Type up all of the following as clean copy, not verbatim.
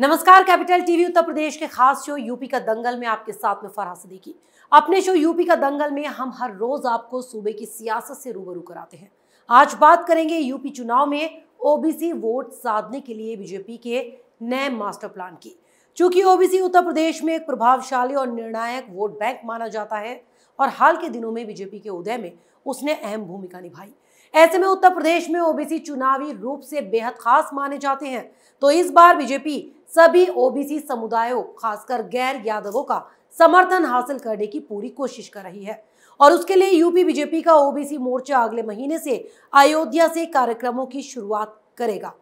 नमस्कार, capital TV Uttar Pradesh के खास शो यूपी का दंगल में आपके साथ में फरहाद सिद्दीकी। अपने शो यूपी का दंगल में हम हर रोज आपको सूबे की सियासत से रूबरू कराते हैं। आज बात करेंगे यूपी चुनाव में ओबीसी वोट साधने के लिए बीजेपी के नए मास्टर प्लान की। चूंकि ओबीसी उत्तर प्रदेश में एक प्रभावशाली और निर्णायक वोट बैंक माना जाता है और हाल के दिनों में बीजेपी के उदय में उसने अहम भूमिका निभाई। ऐसे में उत्तर प्रदेश में ओबीसी चुनावी रूप से बेहद खास माने जाते हैं, तो इस बार बीजेपी सभी ओबीसी समुदायों खासकर गैर यादवों का समर्थन हासिल करने की पूरी कोशिश कर रही है और उसके लिए यूपी बीजेपी का ओबीसी मोर्चा अगले महीने से अयोध्या से कार्यक्रमों की शुरुआत करेगा।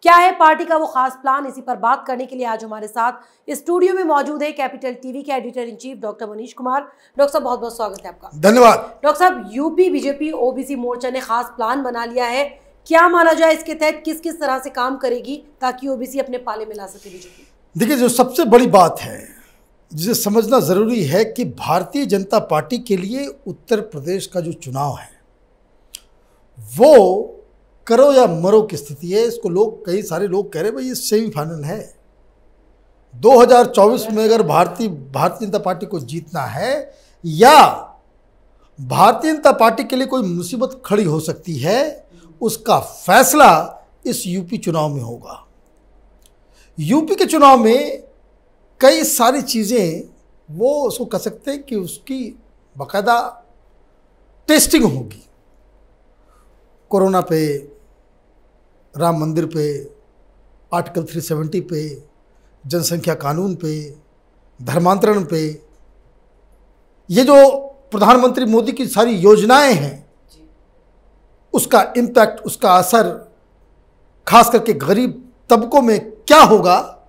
क्या है पार्टी का वो खास प्लान, इसी पर बात करने के लिए आज हमारे साथ स्टूडियो में मौजूद है कैपिटल टीवी के editor in chief doctor Manish Kumar. Doctor साहब, बहुत बहुत स्वागत है आपका। धन्यवाद। डॉक्टर साहब, यूपी बीजेपी ओबीसी मोर्चा ने खास प्लान बना लिया है, क्या माना जाए इसके तहत किस किस तरह से काम करेगी ताकि ओबीसी अपने पाले में ला सके बीजेपी? देखिए, जो सबसे बड़ी बात है जिसे समझना ज़रूरी है कि भारतीय जनता पार्टी के लिए उत्तर प्रदेश का जो चुनाव है वो करो या मरो की स्थिति है। इसको कई सारे लोग कह रहे हैं भाई ये सेमीफाइनल है। 2024 में अगर भारतीय जनता पार्टी को जीतना है या भारतीय जनता पार्टी के लिए कोई मुसीबत खड़ी हो सकती है, उसका फैसला इस यूपी चुनाव में होगा। यूपी के चुनाव में कई सारी चीज़ें वो उसको कह सकते हैं कि उसकी बाकायदा टेस्टिंग होगी। कोरोना पे, राम मंदिर पे, आर्टिकल 370 पे, जनसंख्या कानून पे, धर्मांतरण पे, ये जो प्रधानमंत्री मोदी की सारी योजनाएं हैं उसका इम्पैक्ट, उसका असर खास करके गरीब तबकों में क्या होगा,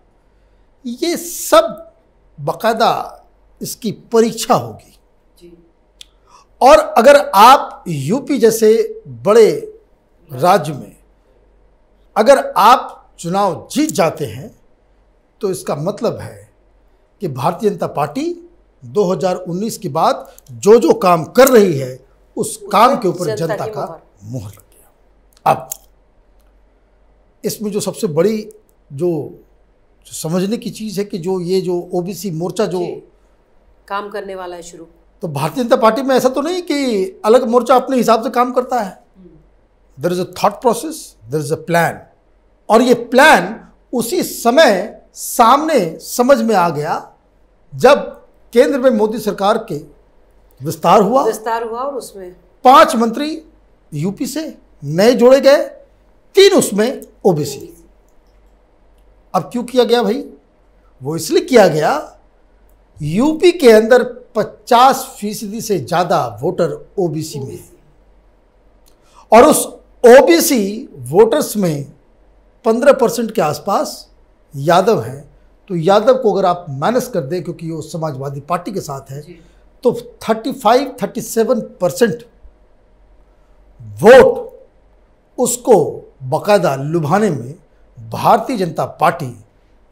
ये सब बाकायदा इसकी परीक्षा होगी जी। और अगर आप यूपी जैसे बड़े राज्य में अगर आप चुनाव जीत जाते हैं तो इसका मतलब है कि भारतीय जनता पार्टी 2019 के बाद जो जो काम कर रही है उस काम के ऊपर जनता का मुहर लग गया। अब इसमें जो सबसे बड़ी जो समझने की चीज़ है कि ये जो ओबीसी मोर्चा जो काम करने वाला है शुरू, तो भारतीय जनता पार्टी में ऐसा तो नहीं कि अलग मोर्चा अपने हिसाब से काम करता है। There is a thought process, there is a plan, और ये प्लान उसी समय सामने समझ में आ गया जब केंद्र में मोदी सरकार के विस्तार हुआ और उसमें 5 मंत्री यूपी से नए जोड़े गए, 3 उसमें ओबीसी। अब क्यों किया गया भाई? वो इसलिए किया गया, यूपी के अंदर 50% से ज़्यादा वोटर ओबीसी में, और उस ओबीसी वोटर्स में 15% के आसपास यादव हैं। तो यादव को अगर आप माइनस कर दें, क्योंकि वो समाजवादी पार्टी के साथ है, तो 35-37% वोट उसको बाकायदा लुभाने में भारतीय जनता पार्टी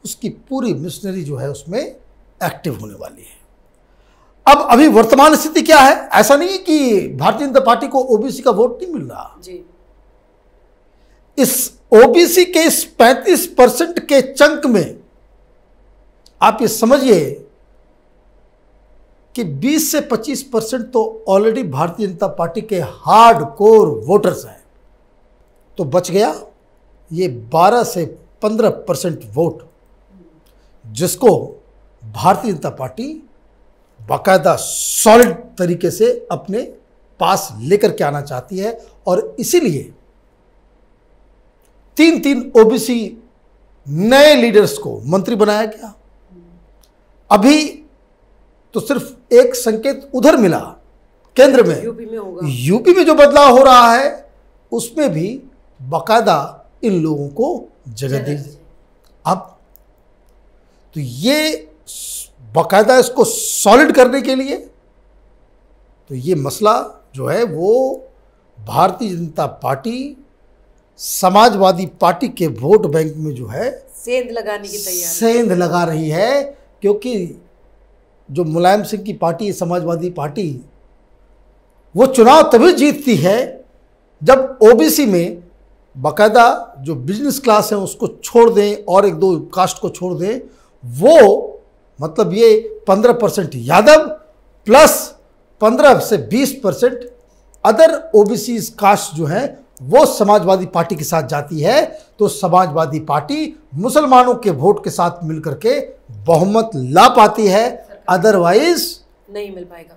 उसकी पूरी मिशनरी जो है उसमें एक्टिव होने वाली है। अब अभी वर्तमान स्थिति क्या है? ऐसा नहीं है कि भारतीय जनता पार्टी को ओबीसी का वोट नहीं मिल रहा जी। इस ओबीसी के इस 35% के चंक में आप ये समझिए कि 20 से 25% तो ऑलरेडी भारतीय जनता पार्टी के हार्ड कोर वोटर्स हैं। तो बच गया ये 12 से 15% वोट, जिसको भारतीय जनता पार्टी बाकायदा सॉलिड तरीके से अपने पास लेकर के आना चाहती है। और इसीलिए 3 ओबीसी नए लीडर्स को मंत्री बनाया गया। अभी तो सिर्फ एक संकेत उधर मिला केंद्र में, यूपी में जो बदलाव हो रहा है उसमें भी बाकायदा इन लोगों को जगह दी। अब तो ये बाकायदा इसको सॉलिड करने के लिए तो ये मसला जो है वो भारतीय जनता पार्टी समाजवादी पार्टी के वोट बैंक में जो है सेंध लगाने की तैयारी, सेंध लगा रही है। क्योंकि जो मुलायम सिंह की पार्टी है, समाजवादी पार्टी, वो चुनाव तभी जीतती है जब ओबीसी में बाकायदा जो बिजनेस क्लास है उसको छोड़ दें और एक दो कास्ट को छोड़ दें, वो मतलब ये 15% यादव प्लस 15 से 20% अदर ओबीसी कास्ट जो हैं वो समाजवादी पार्टी के साथ जाती है, तो समाजवादी पार्टी मुसलमानों के वोट के साथ मिलकर के बहुमत ला पाती है, अदरवाइज नहीं मिल पाएगा।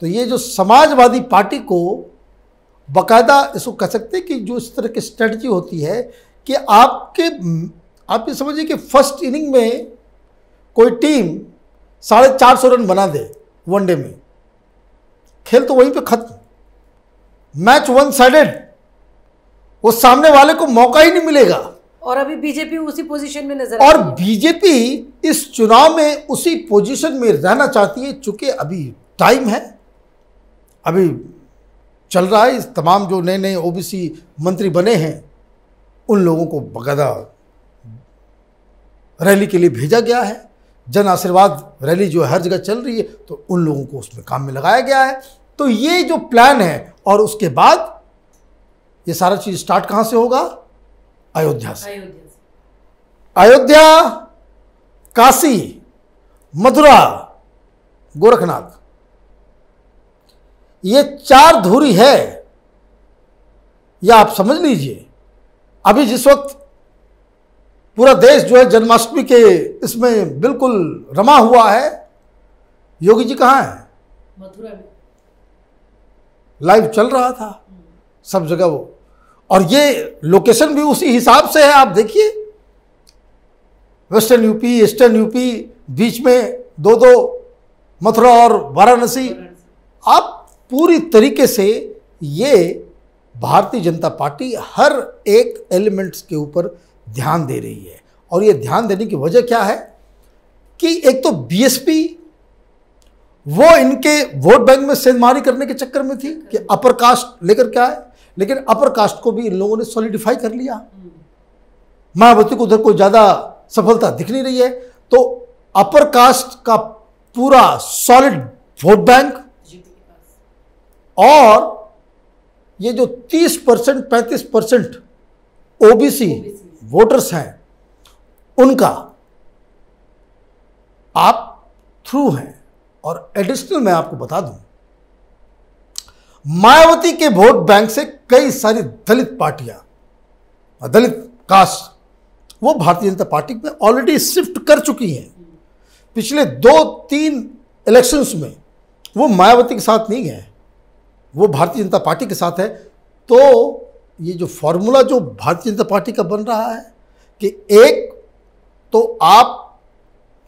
तो ये जो समाजवादी पार्टी को बाकायदा इसको कह सकते हैं कि जो इस तरह की स्ट्रेटजी होती है कि आप ये समझिए कि फर्स्ट इनिंग में कोई टीम 450 रन बना दे वनडे में, खेल तो वहीं पे खत्म, मैच वन साइडेड, वो सामने वाले को मौका ही नहीं मिलेगा। और अभी बीजेपी उसी पोजीशन में नजर और बीजेपी इस चुनाव में उसी पोजीशन में रहना चाहती है, चूंकि अभी टाइम है, अभी चल रहा है, इस तमाम जो नए नए ओबीसी मंत्री बने हैं उन लोगों को बाकायदा रैली के लिए भेजा गया है, जन आशीर्वाद रैली जो हर जगह चल रही है, तो उन लोगों को उसमें काम में लगाया गया है। तो ये जो प्लान है, और उसके बाद ये सारा चीज स्टार्ट कहां से होगा? अयोध्या से। अयोध्या, काशी, मथुरा, गोरखनाथ, ये 4 धुरी है, या आप समझ लीजिए। अभी जिस वक्त पूरा देश जो है जन्माष्टमी के इसमें बिल्कुल रमा हुआ है, योगी जी कहाँ हैं? मथुरा में लाइव चल रहा था सब जगह वो, और ये लोकेशन भी उसी हिसाब से है। आप देखिए, वेस्टर्न यूपी, ईस्टर्न यूपी, बीच में 2 मथुरा और वाराणसी। आप पूरी तरीके से ये भारतीय जनता पार्टी हर एक एलिमेंट्स के ऊपर ध्यान दे रही है, और ये ध्यान देने की वजह क्या है कि एक तो बीएसपी वो इनके वोट बैंक में सेंधमारी करने के चक्कर में थी कि अपर कास्ट लेकर क्या है, लेकिन अपर कास्ट को भी इन लोगों ने सॉलिडिफाई कर लिया। मायावती को उधर कोई ज़्यादा सफलता दिख नहीं रही है, तो अपर कास्ट का पूरा सॉलिड वोट बैंक, और ये जो 30% 35% ओबीसी वोटर्स हैं उनका आप थ्रू हैं। और एडिशनल मैं आपको बता दूं, मायावती के वोट बैंक से कई सारी दलित पार्टियां, दलित कास्ट, वो भारतीय जनता पार्टी में ऑलरेडी शिफ्ट कर चुकी हैं। पिछले 2-3 इलेक्शंस में वो मायावती के साथ नहीं गए, वो भारतीय जनता पार्टी के साथ है। तो ये जो फॉर्मूला जो भारतीय जनता पार्टी का बन रहा है कि एक तो आप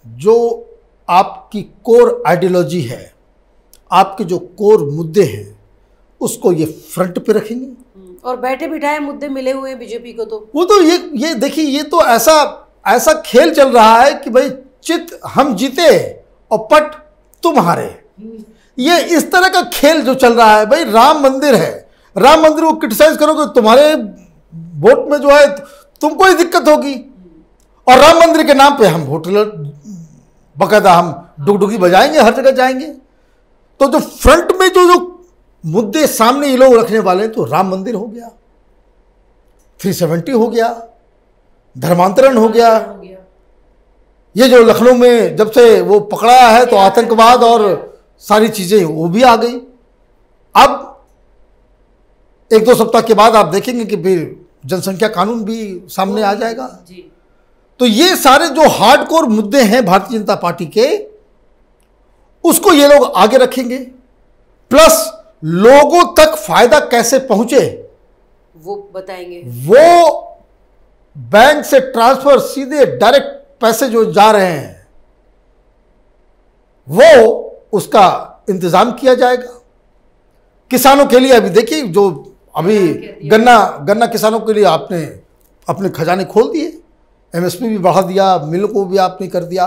जो आपकी कोर आइडियोलॉजी है, आपके जो कोर मुद्दे हैं, उसको ये फ्रंट पे रखेंगे, और बैठे बिठाए मुद्दे मिले हुए हैं बीजेपी को। तो वो तो ये देखिए, ये तो ऐसा खेल चल रहा है कि भाई चित हम जीते और पट तुम हारे। ये इस तरह का खेल जो चल रहा है। भाई राम मंदिर है, राम मंदिर को क्रिटिसाइज करोगे, तुम्हारे वोट में जो है तुमको ही दिक्कत होगी, और राम मंदिर के नाम पे हम वोट बाकायदा हम डुगडुगी बजाएंगे, हर जगह जाएंगे। तो जो फ्रंट में जो मुद्दे सामने ये लोग रखने वाले हैं, तो राम मंदिर हो गया, 370 हो गया, धर्मांतरण हो गया, ये जो लखनऊ में जब से वो पकड़ा है तो आतंकवाद और सारी चीजें वो भी आ गई। अब 1-2 सप्ताह के बाद आप देखेंगे कि फिर जनसंख्या कानून भी सामने आ जाएगा। तो ये सारे जो हार्डकोर मुद्दे हैं भारतीय जनता पार्टी के, उसको ये लोग आगे रखेंगे, प्लस लोगों तक फायदा कैसे पहुंचे वो बताएंगे। वो बैंक से ट्रांसफर सीधे डायरेक्ट पैसे जो जा रहे हैं वो उसका इंतजाम किया जाएगा। किसानों के लिए अभी देखिए, जो अभी गन्ना किसानों के लिए आपने अपने खजाने खोल दिए, एमएसपी भी बढ़ा दिया, मिल को भी आपने कर दिया।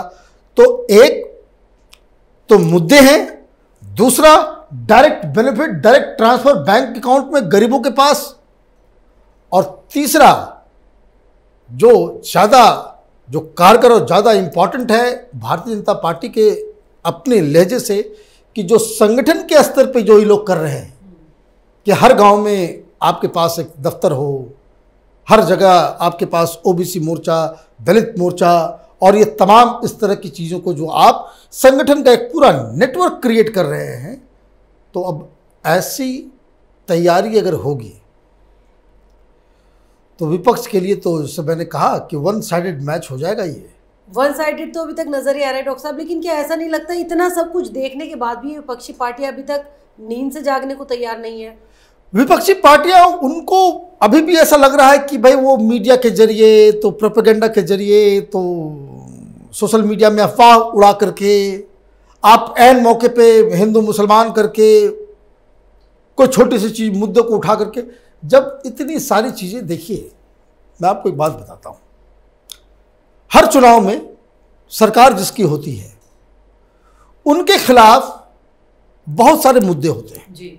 तो एक तो मुद्दे हैं, दूसरा direct benefit, direct transfer bank account में गरीबों के पास, और तीसरा जो कारगर और ज़्यादा इंपॉर्टेंट है भारतीय जनता पार्टी के अपने लहजे से, कि जो संगठन के स्तर पे जो ये लोग कर रहे हैं कि हर गांव में आपके पास एक दफ्तर हो, हर जगह आपके पास ओबीसी मोर्चा, दलित मोर्चा और ये तमाम इस तरह की चीज़ों को जो आप संगठन का एक पूरा नेटवर्क क्रिएट कर रहे हैं, तो अब ऐसी तैयारी अगर होगी तो विपक्ष के लिए तो जैसे मैंने कहा कि वन साइडेड मैच हो जाएगा। ये वन साइडेड तो अभी तक नजर ही आ रहा है डॉक्टर साहब, लेकिन क्या ऐसा नहीं लगता इतना सब कुछ देखने के बाद भी विपक्षी पार्टियां अभी तक नींद से जागने को तैयार नहीं है? विपक्षी पार्टियां, उनको अभी भी ऐसा लग रहा है कि भाई वो मीडिया के जरिए, तो प्रोपेगेंडा के जरिए, तो सोशल मीडिया में अफवाह उड़ा करके, आप ऐन मौके पे हिंदू मुसलमान करके, कोई छोटी सी चीज़ मुद्दे को उठा करके, जब इतनी सारी चीज़ें, देखिए मैं आपको एक बात बताता हूँ, हर चुनाव में सरकार जिसकी होती है उनके खिलाफ बहुत सारे मुद्दे होते हैं जी।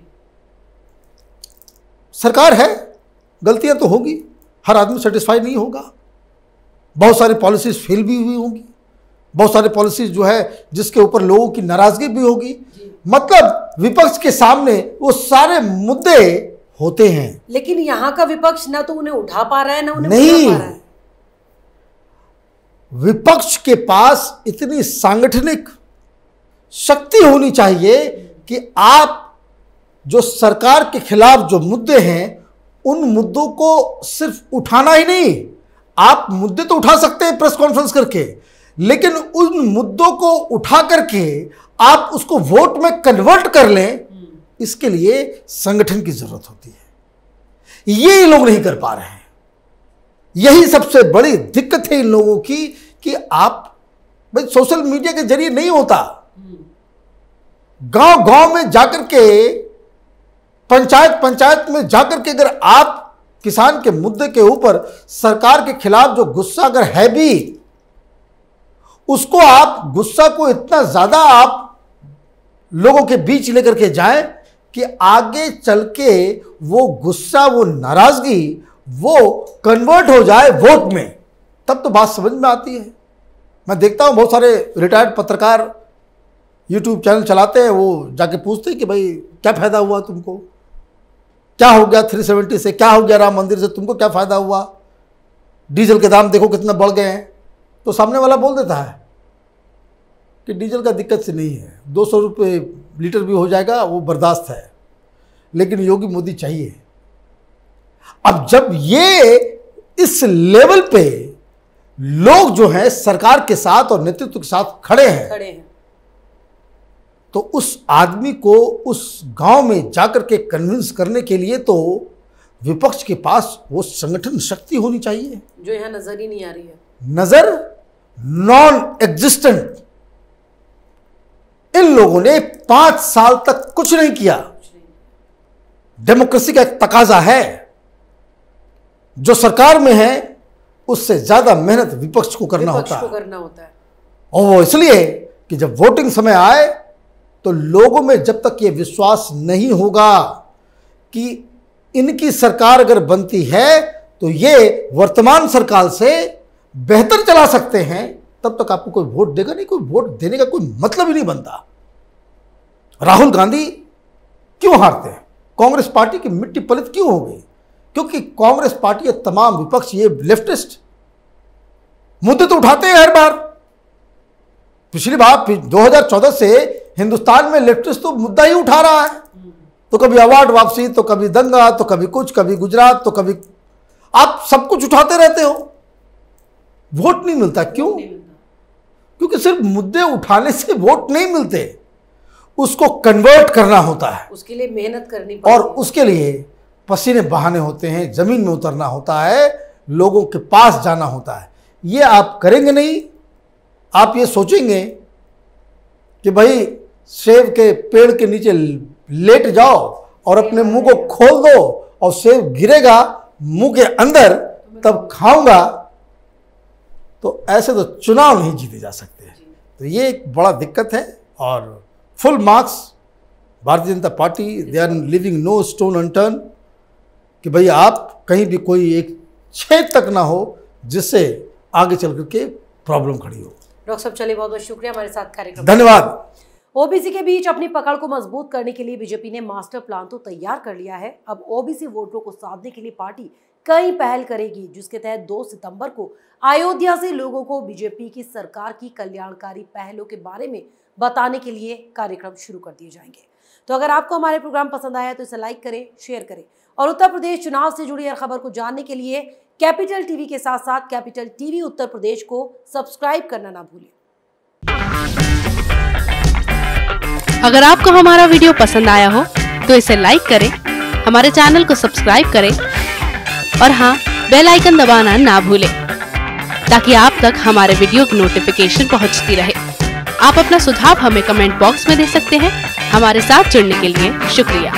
सरकार है, गलतियां तो होगी, हर आदमी सेटिस्फाई नहीं होगा, बहुत सारी पॉलिसीज फेल भी हुई होंगी, बहुत सारी पॉलिसीज जो है जिसके ऊपर लोगों की नाराजगी भी होगी। मतलब विपक्ष के सामने वो सारे मुद्दे होते हैं, लेकिन यहाँ का विपक्ष ना तो उन्हें उठा पा रहा है ना उन्हें नहीं उठा पा रहा है। विपक्ष के पास इतनी सांगठनिक शक्ति होनी चाहिए कि आप जो सरकार के खिलाफ जो मुद्दे हैं उन मुद्दों को सिर्फ उठाना ही नहीं, आप मुद्दे तो उठा सकते हैं प्रेस कॉन्फ्रेंस करके, लेकिन उन मुद्दों को उठा करके आप उसको वोट में कन्वर्ट कर लें, इसके लिए संगठन की जरूरत होती है। ये लोग नहीं कर पा रहे हैं, यही सबसे बड़ी दिक्कत है इन लोगों की कि आप भाई सोशल मीडिया के जरिए नहीं होता, गांव गांव में जाकर के, पंचायत में जाकर के अगर आप किसान के मुद्दे के ऊपर सरकार के खिलाफ जो गुस्सा अगर है भी, उसको आप गुस्सा को इतना ज्यादा आप लोगों के बीच लेकर के जाएं कि आगे चल के वो गुस्सा, वो नाराजगी, वो कन्वर्ट हो जाए वोट में, तब तो बात समझ में आती है। मैं देखता हूं बहुत सारे रिटायर्ड पत्रकार यूट्यूब चैनल चलाते हैं, वो जाके पूछते हैं कि भाई क्या फ़ायदा हुआ तुमको, क्या हो गया 370 से, क्या हो गया राम मंदिर से, तुमको क्या फ़ायदा हुआ, डीजल के दाम देखो कितना बढ़ गए हैं। तो सामने वाला बोल देता है कि डीजल का दिक्कत से नहीं है, 200 रुपये लीटर भी हो जाएगा, वो बर्दाश्त है, लेकिन योगी मोदी चाहिए। अब जब ये इस लेवल पे लोग जो हैं सरकार के साथ और नेतृत्व के साथ खड़े हैं, तो उस आदमी को उस गांव में जाकर के कन्विंस करने के लिए तो विपक्ष के पास वो संगठन शक्ति होनी चाहिए, जो यहां नजर ही नहीं आ रही है। नजर नॉन एग्जिस्टेंट। इन लोगों ने 5 साल तक कुछ नहीं किया। डेमोक्रेसी का एक तकाजा है, जो सरकार में है उससे ज्यादा मेहनत विपक्ष को करना होता है। और वो इसलिए कि जब वोटिंग समय आए तो लोगों में जब तक ये विश्वास नहीं होगा कि इनकी सरकार अगर बनती है तो ये वर्तमान सरकार से बेहतर चला सकते हैं, तब तक आपको कोई वोट देगा नहीं। कोई वोट देने का कोई मतलब ही नहीं बनता। राहुल गांधी क्यों हारते हैं? कांग्रेस पार्टी की मिट्टी पलित क्यों हो गई? क्योंकि कांग्रेस पार्टी, तमाम विपक्ष, ये लेफ्टिस्ट मुद्दे तो उठाते हैं हर बार। पिछली बार 2014 से हिंदुस्तान में लेफ्टिस्ट तो मुद्दा ही उठा रहा है, तो कभी अवार्ड वापसी, तो कभी दंगा, तो कभी कुछ, कभी गुजरात, तो कभी आप सब कुछ उठाते रहते हो, वोट नहीं मिलता। क्यों? क्योंकि सिर्फ मुद्दे उठाने से वोट नहीं मिलते, उसको कन्वर्ट करना होता है, उसके लिए मेहनत करनी पड़ती है, और उसके लिए पसीने बहाने होते हैं, जमीन में उतरना होता है, लोगों के पास जाना होता है। ये आप करेंगे नहीं। आप ये सोचेंगे कि भाई सेब के पेड़ के नीचे लेट जाओ और अपने मुंह को खोल दो और सेब गिरेगा मुंह के अंदर, तब खाऊंगा, तो ऐसे तो चुनाव नहीं जीते जा सकते। तो ये एक बड़ा दिक्कत है। और full marks Bharatiya Janata Party, they are leaving no stone unturn, कि भाई आप कहीं भी कोई एक छेद तक ना हो जिससे आगे चल करके प्रॉब्लम खड़ी हो। डॉक्टर साहब चलिए, बहुत बहुत शुक्रिया हमारे साथ कार्यक्रम। धन्यवाद। ओबीसी के बीच अपनी पकड़ को मजबूत करने के लिए बीजेपी ने मास्टर प्लान तो तैयार कर लिया है। अब ओबीसी वोटरों को साधने के लिए पार्टी कई पहल करेगी, जिसके तहत 2 सितंबर को अयोध्या से लोगों को बीजेपी की सरकार की कल्याणकारी पहलों के बारे में बताने के लिए कार्यक्रम शुरू कर दिए जाएंगे। तो अगर आपको हमारे प्रोग्राम पसंद आया तो इसे लाइक करें, शेयर करें और उत्तर प्रदेश चुनाव से जुड़ी हर खबर को जानने के लिए कैपिटल टीवी के साथ साथ कैपिटल टीवी उत्तर प्रदेश को सब्सक्राइब करना ना भूलें। अगर आपको हमारा वीडियो पसंद आया हो तो इसे लाइक करें, हमारे चैनल को सब्सक्राइब करें और हाँ, बेल आइकन दबाना ना भूलें ताकि आप तक हमारे वीडियो की नोटिफिकेशन पहुंचती रहे। आप अपना सुझाव हमें कमेंट बॉक्स में दे सकते हैं। हमारे साथ जुड़ने के लिए शुक्रिया।